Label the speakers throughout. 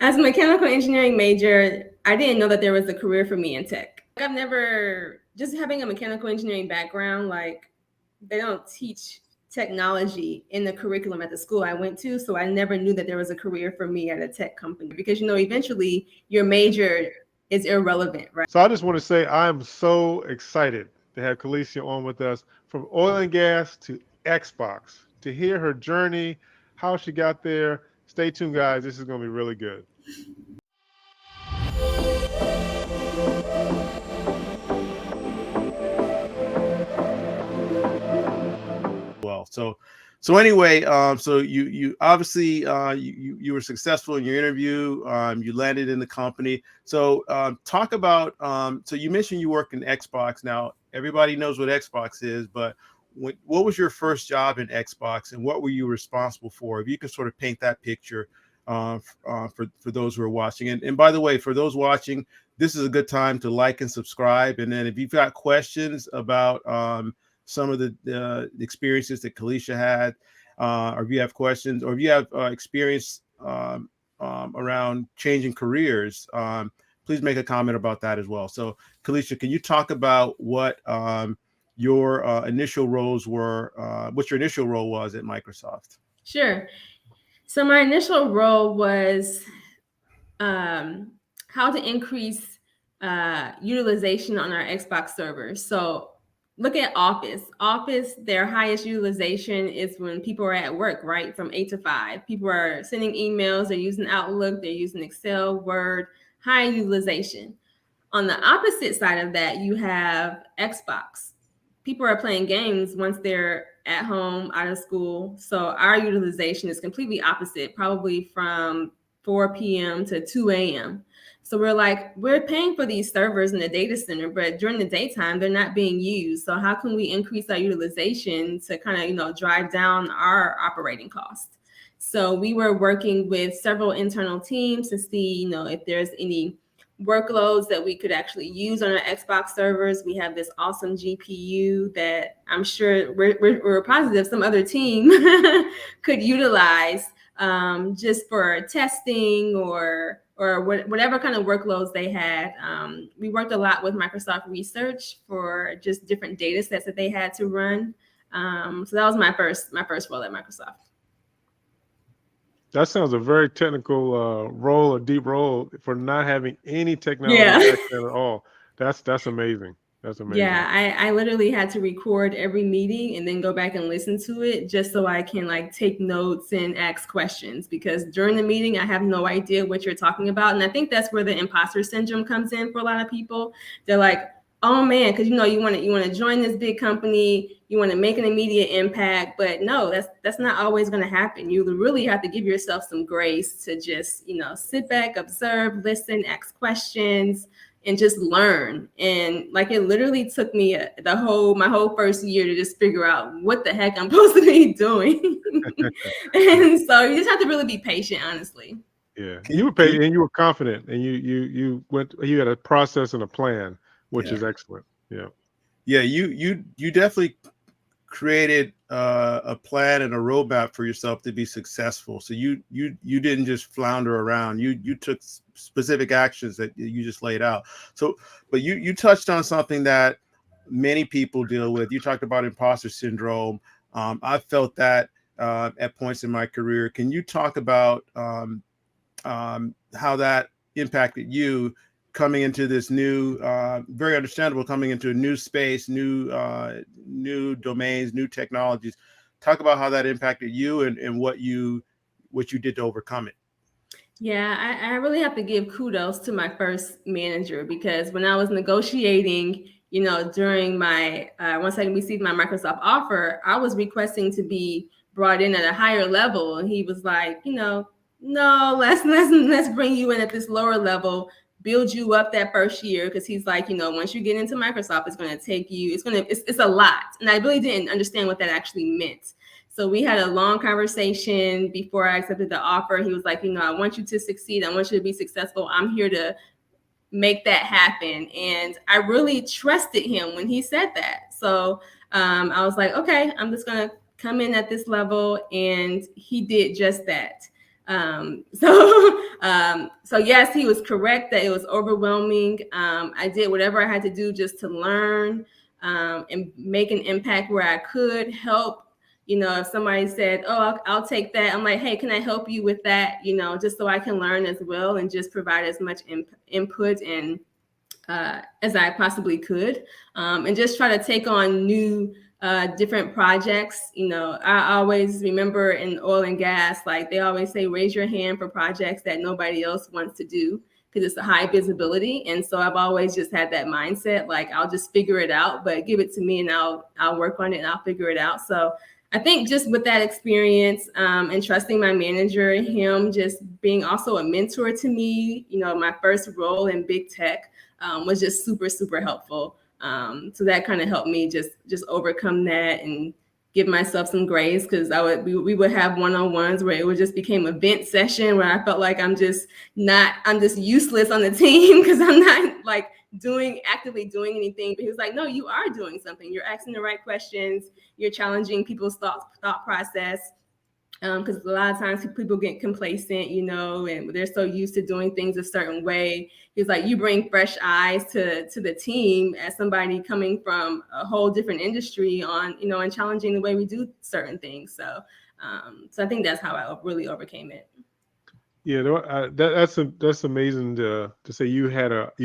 Speaker 1: As a mechanical engineering major, I didn't know that there was a career for me in tech. I've never, just having a mechanical engineering background, like they don't teach technology in the curriculum at the school I went to. So I never knew that there was a career for me at a tech company because, eventually your major is irrelevant, right?
Speaker 2: So I just want to say I'm so excited to have Calicia on with us from oil and gas to Xbox to hear her journey, how she got there. Stay tuned, guys. This is going to be really good.
Speaker 3: Well, so anyway, so you obviously you were successful in your interview. You landed in the company. So talk about so you mentioned you work in Xbox. Now everybody knows what Xbox is, but what was your first job in Xbox, and what were you responsible for? If you can sort of paint that picture for those who are watching. And by the way, for those watching, this is a good time to like and subscribe. And then if you've got questions about some of the experiences that Calicia had, or if you have questions, or if you have experience around changing careers, please make a comment about that as well. So, Calicia, can you talk about what your initial roles were, what your initial role was at Microsoft?
Speaker 1: Sure. So my initial role was how to increase utilization on our Xbox servers. So look at Office. Office, their highest utilization is when people are at work, right? From 8 to 5. People are sending emails, they're using Outlook, they're using Excel, Word, high utilization. On the opposite side of that, you have Xbox. People are playing games once they're at home, out of school. So our utilization is completely opposite, probably from 4 p.m. to 2 a.m. So we're like, we're paying for these servers in the data center, but during the daytime, they're not being used. So how can we increase our utilization to kind of, drive down our operating costs? So we were working with several internal teams to see, if there's any workloads that we could actually use on our Xbox servers. We have this awesome GPU that I'm sure we're positive some other team could utilize just for testing or whatever kind of workloads they had. We worked a lot with Microsoft Research for just different data sets that they had to run. So that was my first role at Microsoft.
Speaker 2: That sounds a very technical role, a deep role for not having any technology
Speaker 1: Yeah.
Speaker 2: background at all. That's amazing. That's amazing.
Speaker 1: Yeah, I literally had to record every meeting and then go back and listen to it just so I can take notes and ask questions, because during the meeting I have no idea what you're talking about. And I think that's where the imposter syndrome comes in for a lot of people. They're like, oh man, because you want to join this big company, you want to make an immediate impact, but no, that's not always going to happen. You really have to give yourself some grace to just sit back, observe, listen, ask questions, and just learn. And it literally took me my whole first year to just figure out what the heck I'm supposed to be doing. And so you just have to really be patient, honestly.
Speaker 2: Yeah, you were patient and you were confident, and you had a process and a plan, which is excellent. Yeah.
Speaker 3: Yeah, you definitely created a plan and a roadmap for yourself to be successful. So you didn't just flounder around. You took specific actions that you just laid out. So, but you touched on something that many people deal with. You talked about imposter syndrome. I felt that at points in my career. Can you talk about how that impacted you coming into this new, very understandable, coming into a new space, new domains, new technologies? Talk about how that impacted you and what you did to overcome it.
Speaker 1: Yeah, I really have to give kudos to my first manager, because when I was negotiating, during my, once I received my Microsoft offer, I was requesting to be brought in at a higher level. And he was like, no, let's bring you in at this lower level, build you up that first year. Because he's like, once you get into Microsoft, it's going to take you, it's a lot. And I really didn't understand what that actually meant. So we had a long conversation before I accepted the offer. He was like, I want you to succeed. I want you to be successful. I'm here to make that happen. And I really trusted him when he said that. So I was like, okay, I'm just going to come in at this level. And he did just that. So yes, he was correct that it was overwhelming. I did whatever I had to do just to learn and make an impact where I could help. If somebody said, "Oh, I'll take that," I'm like, "Hey, can I help you with that?" Just so I can learn as well and just provide as much input and as I possibly could, and just try to take on new different projects. I always remember in oil and gas, like they always say, raise your hand for projects that nobody else wants to do because it's a high visibility. And so I've always just had that mindset, like I'll just figure it out, but give it to me and I'll work on it and I'll figure it out. So I think just with that experience and trusting my manager, him just being also a mentor to me, my first role in big tech was just super, super helpful. So that kind of helped me just overcome that and give myself some grace, because we would have one-on-ones where it would just became a vent session where I felt like I'm just useless on the team because I'm not like actively doing anything. But he was like, no, you are doing something. You're asking the right questions. You're challenging people's thought process. Because a lot of times people get complacent, and they're so used to doing things a certain way. He's like, you bring fresh eyes to the team as somebody coming from a whole different industry and challenging the way we do certain things. So I think that's how I really overcame it.
Speaker 2: Yeah, that's amazing to say you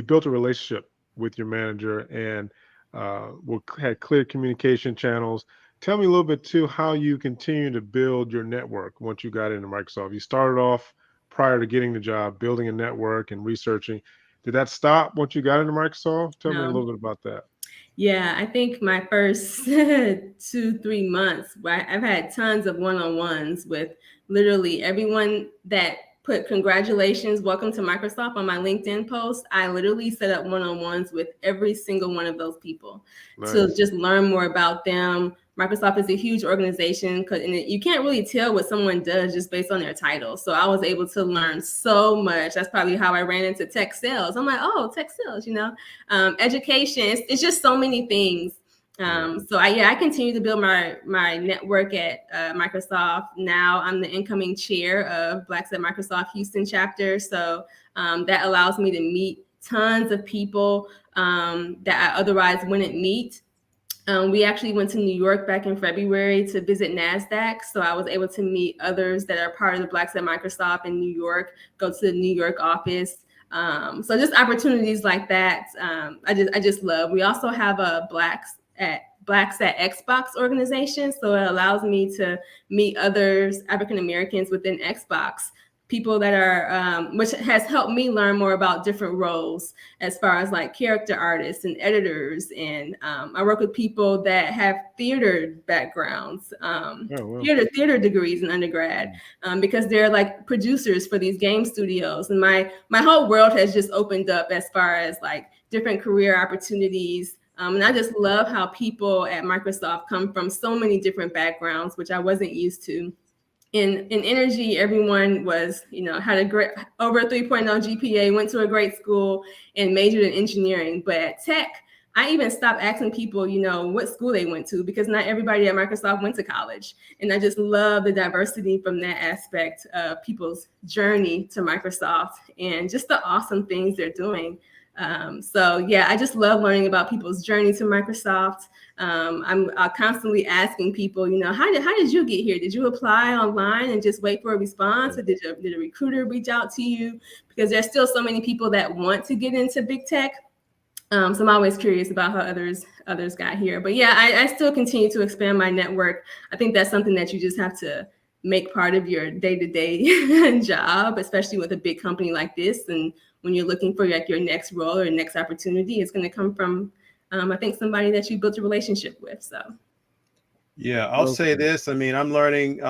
Speaker 2: built a relationship with your manager and had clear communication channels. Tell me a little bit too how you continue to build your network once you got into Microsoft. You started off prior to getting the job building a network and researching. Did that stop once you got into Microsoft? Tell me a little bit about that.
Speaker 1: Yeah, I think my first 2-3 months, I've had tons of one-on-ones with literally everyone that put congratulations, welcome to Microsoft on my LinkedIn post. I literally set up one-on-ones with every single one of those people to just learn more about them. Microsoft is a huge organization, and you can't really tell what someone does just based on their title. So I was able to learn so much. That's probably how I ran into tech sales. I'm like, oh, tech sales, education. It's just so many things. So I continue to build my network at Microsoft. Now I'm the incoming chair of Blacks at Microsoft Houston chapter. So that allows me to meet tons of people that I otherwise wouldn't meet. We actually went to New York back in February to visit NASDAQ. So I was able to meet others that are part of the Blacks at Microsoft in New York, go to the New York office. So just opportunities like that, I just love. We also have a Blacks at Xbox organization. So it allows me to meet others, African Americans within Xbox, people that are, which has helped me learn more about different roles as far as like character artists and editors. And I work with people that have theater backgrounds, theater degrees in undergrad, because they're like producers for these game studios. And my whole world has just opened up as far as like different career opportunities. And I just love how people at Microsoft come from so many different backgrounds, which I wasn't used to. In energy, everyone was, had a great over 3.0 GPA, went to a great school and majored in engineering. But at tech, I even stopped asking people, what school they went to, because not everybody at Microsoft went to college. And I just love the diversity from that aspect of people's journey to Microsoft and just the awesome things they're doing. So yeah, I just love learning about people's journey to Microsoft. I'm constantly asking people, how did you get here? Did you apply online and just wait for a response, or did a recruiter reach out to you? Because there's still so many people that want to get into big tech. So I'm always curious about how others got here. But yeah, I still continue to expand my network. I think that's something that you just have to make part of your day-to-day job, especially with a big company like this. And when you're looking for like your next role or next opportunity, it's going to come from, I think, somebody that you built a relationship with. So.
Speaker 3: Yeah, I'll say this. I mean, I'm learning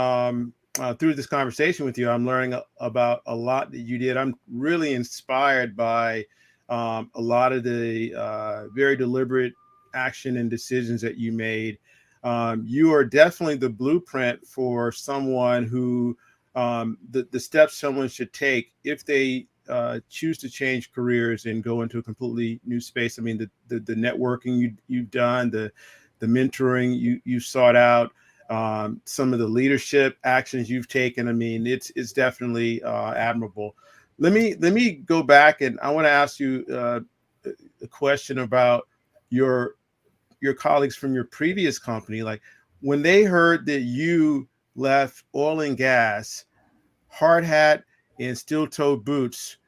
Speaker 3: through this conversation with you, I'm learning about a lot that you did. I'm really inspired by a lot of the very deliberate action and decisions that you made. You are definitely the blueprint for someone who the steps someone should take if they choose to change careers and go into a completely new space. I mean, the networking you've done, the mentoring you sought out. some of the leadership actions you've taken. I mean, it's definitely admirable. Let me go back, and I want to ask you a question about your colleagues from your previous company. Like, when they heard that you left oil and gas, hard hat and steel-toed boots,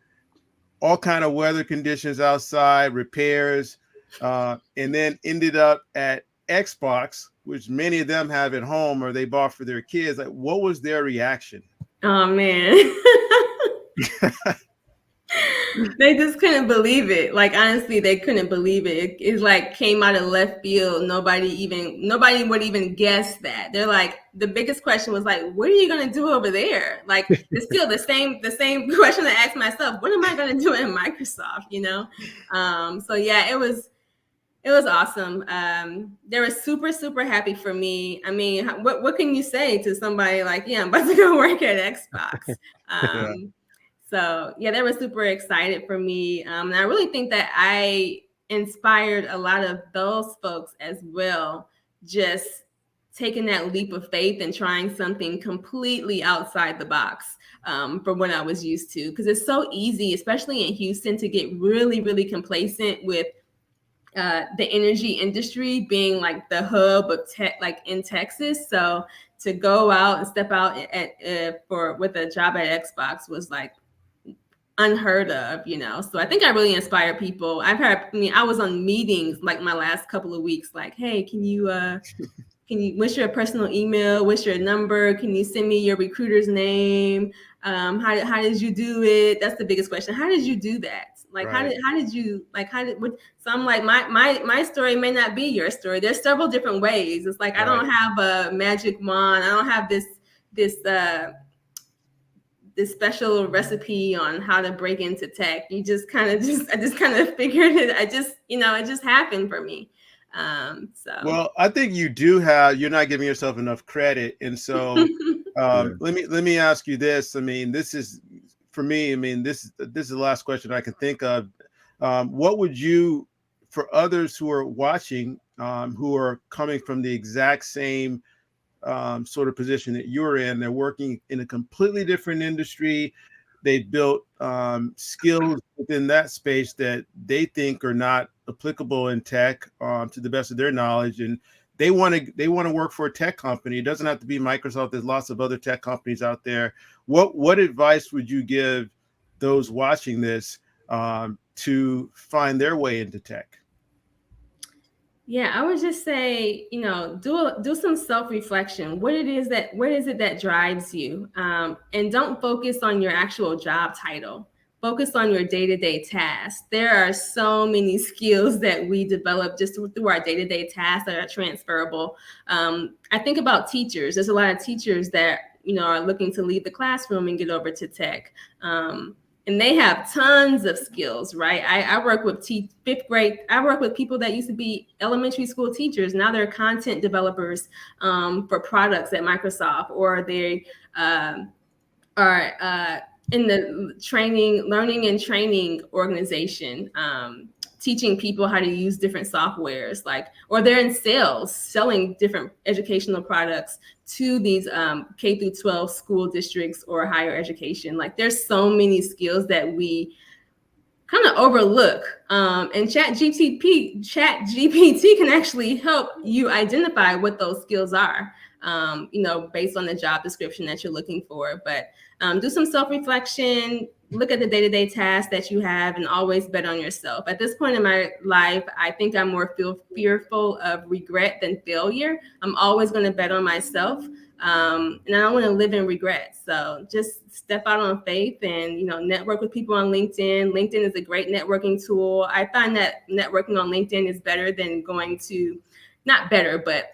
Speaker 3: all kind of weather conditions outside, repairs, and then ended up at Xbox, which many of them have at home or they bought for their kids. Like, what was their reaction?
Speaker 1: Oh man. They just couldn't believe it. Like, honestly, they couldn't believe it. It like came out of left field. Nobody would even guess that. They're like, the biggest question was like, what are you gonna do over there? Like, it's still the same question I asked myself. What am I gonna do in Microsoft? You know? So yeah, it was awesome. They were super, super happy for me. I mean, what can you say to somebody like, yeah, I'm about to go work at Xbox?
Speaker 3: Yeah.
Speaker 1: So yeah, they were super excited for me. And I really think that I inspired a lot of those folks as well, just taking that leap of faith and trying something completely outside the box from what I was used to. Because it's so easy, especially in Houston, to get really, really complacent with the energy industry being like the hub of tech, like in Texas. So to go out and step out with a job at Xbox was like unheard of, you know. So I think I really inspire people. I was on meetings like my last couple of weeks, like, hey, can you what's your personal email? What's your number? Can you send me your recruiter's name? How did you do it? That's the biggest question. How did you do that? Like,
Speaker 3: Right.
Speaker 1: So I'm like, my story may not be your story. There's several different ways. It's like, I don't have a magic wand. I don't have this special recipe on how to break into tech. I just kind of figured it. It just happened for me.
Speaker 3: Well, I think you're not giving yourself enough credit. And so let me ask you this. I mean, this is, for me, I mean, this is the last question I can think of. What would you, for others who are watching, who are coming from the exact same sort of position that you're in, they're working in a completely different industry. They've built skills within that space that they think are not applicable in tech to the best of their knowledge, and they want to work for a tech company. It doesn't have to be Microsoft. There's lots of other tech companies out there. What advice would you give those watching this to find their way into tech?
Speaker 1: Yeah, I would just say, do some self-reflection. What is it that drives you? And don't focus on your actual job title. Focus on your day-to-day tasks. There are so many skills that we develop just through our day-to-day tasks that are transferable. I think about teachers. There's a lot of teachers that, are looking to leave the classroom and get over to tech. And they have tons of skills, right? I work with fifth grade. I work with people that used to be elementary school teachers. Now they're content developers for products at Microsoft, or they are in the learning and training organization, teaching people how to use different softwares, or they're in sales, selling different educational products to these K through 12 school districts or higher education. Like, there's so many skills that we kind of overlook. And Chat GPT can actually help you identify what those skills are, based on the job description that you're looking for. But do some self-reflection, look at the day-to-day tasks that you have, and always bet on yourself. At this point in my life, I think I'm more fearful of regret than failure. I'm always going to bet on myself. And I don't want to live in regret. So just step out on faith and, network with people on LinkedIn. LinkedIn is a great networking tool. I find that networking on LinkedIn is better than not better, but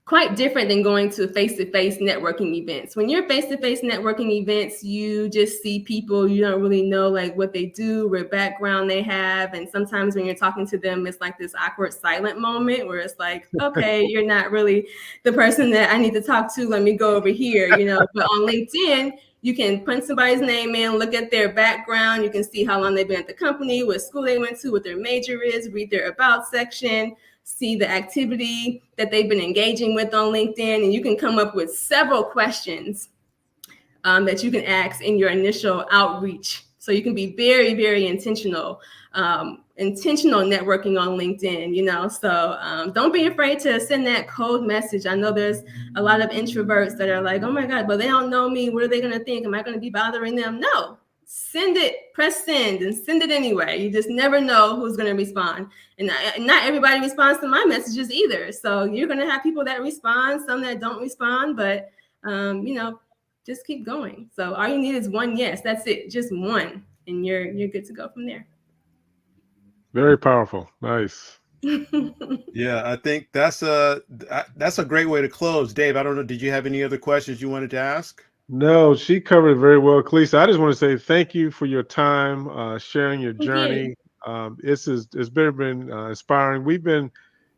Speaker 1: quite different than going to face-to-face networking events. When you're face-to-face networking events, you just see people, you don't really know what they do, what background they have. And sometimes when you're talking to them, it's like this awkward silent moment where it's like, okay, you're not really the person that I need to talk to. Let me go over here, But on LinkedIn, You can punch somebody's name in, look at their background. You can see how long they've been at the company, what school they went to, what their major is, read their about section, see the activity that they've been engaging with on LinkedIn. And you can come up with several questions that you can ask in your initial outreach. So you can be very, very intentional networking on LinkedIn, So don't be afraid to send that cold message. I know there's a lot of introverts that are like, oh my God, but they don't know me. What are they going to think? Am I going to be bothering them? No, send it, press send and send it anyway. You just never know who's going to respond. And not everybody responds to my messages either. So you're going to have people that respond, some that don't respond, but just keep going. So all you need is one yes. That's it. Just one. And you're good to go from there.
Speaker 2: Very powerful. Nice.
Speaker 3: Yeah, I think that's a great way to close. Dave, I don't know, did you have any other questions you wanted to ask?
Speaker 2: No, she covered it very well. Calicia, I just want to say thank you for your time, sharing your journey. It's been inspiring. We've been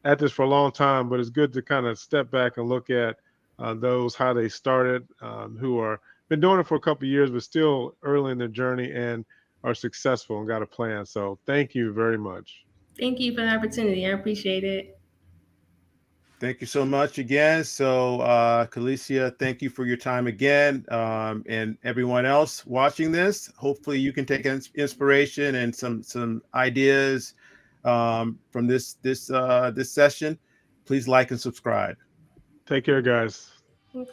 Speaker 2: at this for a long time, but it's good to kind of step back and look at those, how they started, who are been doing it for a couple of years, but still early in their journey and are successful and got a plan. So thank you very much.
Speaker 1: Thank you for the opportunity. I appreciate it.
Speaker 3: Thank you so much again. So, Calicia, thank you for your time again. And everyone else watching this, hopefully you can take inspiration and some ideas from this session. Please like and subscribe.
Speaker 2: Take care, guys.
Speaker 1: Thanks.